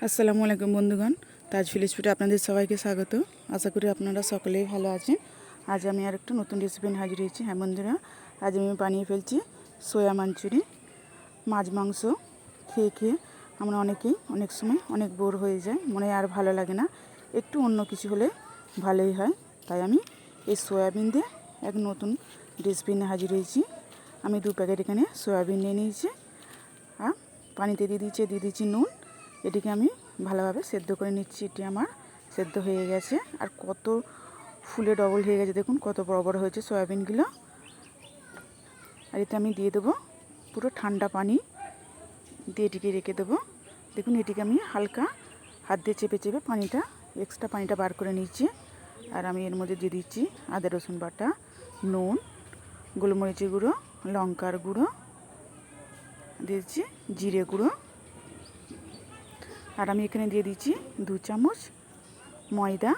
আসসালামু আলাইকুম বন্ধুগণ, তাজ ভিলেজ ফুডে আপনাদের সবাইকে স্বাগত। আশা করি আপনারা সকলেই ভালো আছেন। আজ আমি আর একটা নতুন রেসিপি নিয়ে হাজির হয়েছি। হ্যাঁ বন্ধুরা, আজ আমি বানিয়ে ফেলছি সোয়া মাঞ্চুরি। মাছ মাংস খেয়ে খেয়ে আমরা অনেকেই অনেক সময় অনেক বোর হয়ে যায়, মনে আর ভালো লাগে না, একটু অন্য কিছু হলে ভালোই হয়। তাই আমি এই সয়াবিন দিয়ে এক নতুন রেসিপি নিয়ে হাজির হয়েছি। আমি 2 প্যাকেট এখানে সয়াবিন নিয়ে নিয়েছি আর পানিতে দিয়ে দিচ্ছি নুন। এটিকে আমি ভালোভাবে সেদ্ধ করে নিচ্ছি। এটি আমার সেদ্ধ হয়ে গেছে আর কত ফুলে ডবল হয়ে গেছে, দেখুন কত বড় বড় হয়েছে সয়াবিনগুলো। আর এতে আমি দিয়ে দেবো পুরো ঠান্ডা পানি দিয়ে এটিকে রেখে দেবো। দেখুন এটিকে আমি হালকা হাত দিয়ে চেপে চেপে পানিটা এক্সট্রা পানিটা বার করে নিচ্ছি। আর আমি এর মধ্যে দিয়ে দিচ্ছি আদা রসুন বাটা, নুন, গোলমরিচের গুঁড়ো, লঙ্কার গুঁড়ো, দিয়েছি জিরে গুঁড়ো। আর আমি এখানে দিয়ে দিচ্ছি 2 চামচ ময়দা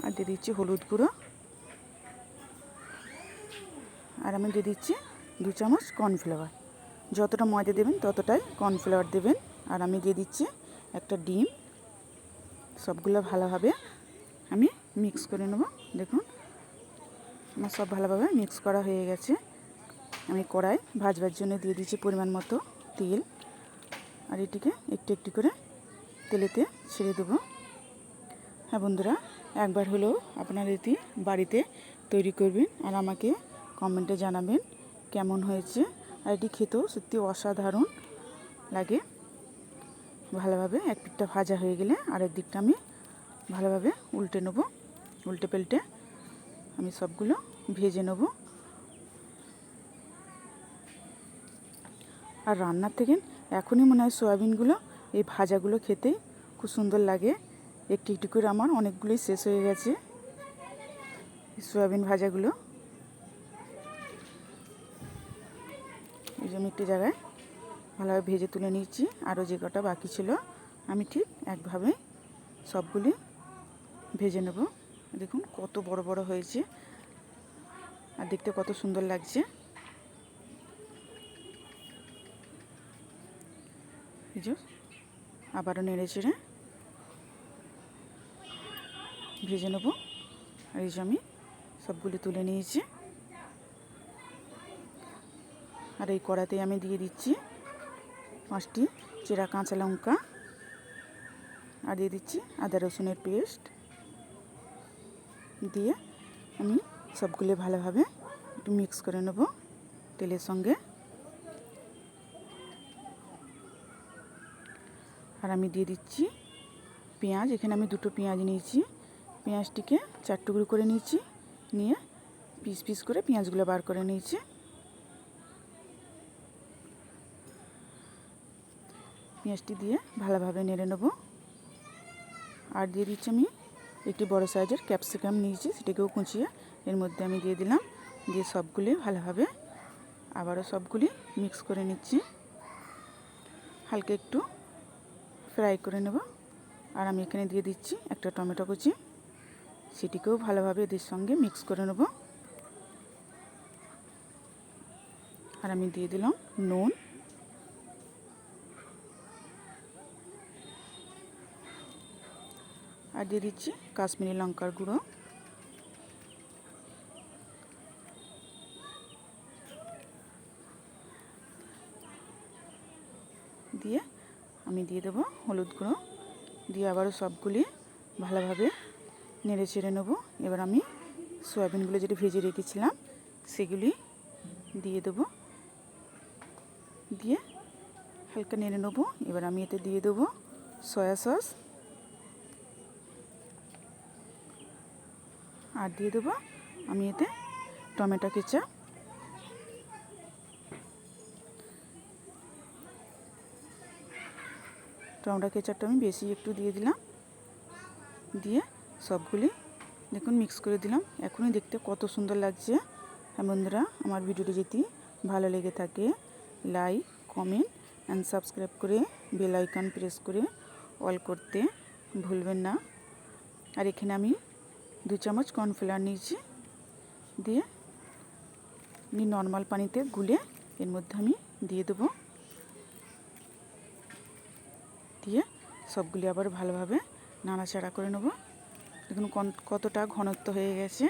আর দিয়ে দিচ্ছি হলুদ গুঁড়ো। আর আমি দিয়ে দিচ্ছি 2 চামচ কর্নফ্লাওয়ার। যতটা ময়দা দেবেন ততটাই কর্নফ্লাওয়ার দেবেন। আর আমি দিয়ে দিচ্ছি একটা ডিম। সবগুলো ভালোভাবে আমি মিক্স করে নেব। দেখুন আমার সব ভালোভাবে মিক্স করা হয়ে গেছে। আমি কড়াই ভাজবার জন্য দিয়ে দিচ্ছি পরিমাণ মতো তেল। আর এটিকে একটু একটু করে তেলেতে ছেড়ে দেবো। হ্যাঁ বন্ধুরা, একবার হলেও আপনারা এটি বাড়িতে তৈরি করবেন আর আমাকে কমেন্টে জানাবেন কেমন হয়েছে। আর এটি খেতেও সত্যি অসাধারণ লাগে। ভালোভাবে এক পিঠটা ভাজা হয়ে গেলে আরেক দিকটা আমি ভালোভাবে উল্টে নেব। উল্টে পাল্টে আমি সবগুলো ভেজে নেব। আর রান্নার থেকে এখনই মনে হয় সয়াবিনগুলো এই ভাজাগুলো খেতেই খুব সুন্দর লাগে। একটু একটু করে আমার অনেকগুলোই শেষ হয়ে গেছে সয়াবিন ভাজাগুলো। এই জন্য একটি জায়গায় ভালোভাবে ভেজে তুলে নিচ্ছি। আরও যে কটা বাকি ছিল আমি ঠিক একভাবে সবগুলি ভেজে নেব। দেখুন কত বড় বড় হয়েছে আর দেখতে কত সুন্দর লাগছে। এই যে আবারও নেড়ে চেড়ে ভেজে নেব। আর এই যে আমি সবগুলি তুলে নিয়েছি। আর এই কড়াতেই আমি দিয়ে দিচ্ছি 5টি চেরা কাঁচা লঙ্কা আর দিয়ে দিচ্ছি আদা রসুনের পেস্ট। দিয়ে আমি সবগুলো ভালোভাবে একটু মিক্স করে নেব তেলের সঙ্গে। আর আমি দিয়ে দিচ্ছি পেঁয়াজ। এখানে আমি 2টো পেঁয়াজ নিয়েছি। পেঁয়াজটিকে 4 টুকরো করে নিয়েছি, নিয়ে পিস পিস করে পেঁয়াজগুলো বার করে নিয়েছি। পেঁয়াজটি দিয়ে ভালোভাবে নেড়ে নেব। আর দিয়ে দিচ্ছি আমি একটি বড় সাইজের ক্যাপসিকাম নিয়েছি, সেটাকেও কুচিয়ে এর মধ্যে আমি দিয়ে দিলাম। দিয়ে সবগুলি ভালোভাবে আবারও সবগুলি মিক্স করে নিচ্ছি। হালকা একটু ফ্রাই করে নেব। আর আমি এখানে দিয়ে দিচ্ছি একটা টমেটো কুচি, সেটিকেও ভালোভাবে এদের সঙ্গে মিক্স করে নেব। আর আমি দিয়ে দিলাম নুন। আর দিয়ে দিচ্ছি কাশ্মীরি লঙ্কার গুঁড়ো। দিয়ে আমি দিয়ে দেবো হলুদ গুঁড়ো। দিয়ে আবারও সবগুলি ভালোভাবে নেড়ে চেড়ে নেবো। এবার আমি সয়াবিনগুলো যেটা ভেজে রেখেছিলাম সেগুলি দিয়ে দেবো। দিয়ে হালকা নেড়ে নেবো। এবার আমি এতে দিয়ে দেবো সয়া সস আর দিয়ে দেবো আমি এতে টমেটো কেচাপ। টমেটো কেচাপটা আমি বেশি একটু দিয়ে দিলাম। দিয়ে সবগুলি দেখুন মিক্স করে দিলাম। এখনই দেখতে কত সুন্দর লাগছে। হ্যাঁ বন্ধুরা, আমার ভিডিওটি যদি ভালো লেগে থাকে লাইক, কমেন্ট অ্যান্ড সাবস্ক্রাইব করে বেল আইকন প্রেস করে অল করতে ভুলবেন না। আর এখানে আমি 2 চামচ কর্নফ্লাওয়ার নিয়েছি। দিয়ে নর্মাল পানিতে গুলে এর মধ্যে আমি দিয়ে দেবো। দিয়ে সবগুলি আবার ভালোভাবে নাড়াচাড়া করে নেব। দেখুন কতটা ঘনত্ব হয়ে গেছে।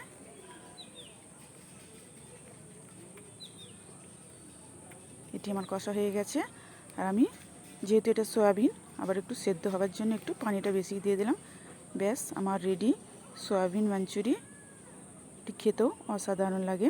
এটি আমার কষা হয়ে গেছে। আর আমি যেহেতু এটা সয়াবিন, আবার একটু সেদ্ধ হওয়ার জন্য একটু পানিটা বেশি দিয়ে দিলাম। ব্যাস আমার রেডি সয়াবিন মাঞ্চুরি। এটি খেতেও অসাধারণ লাগে।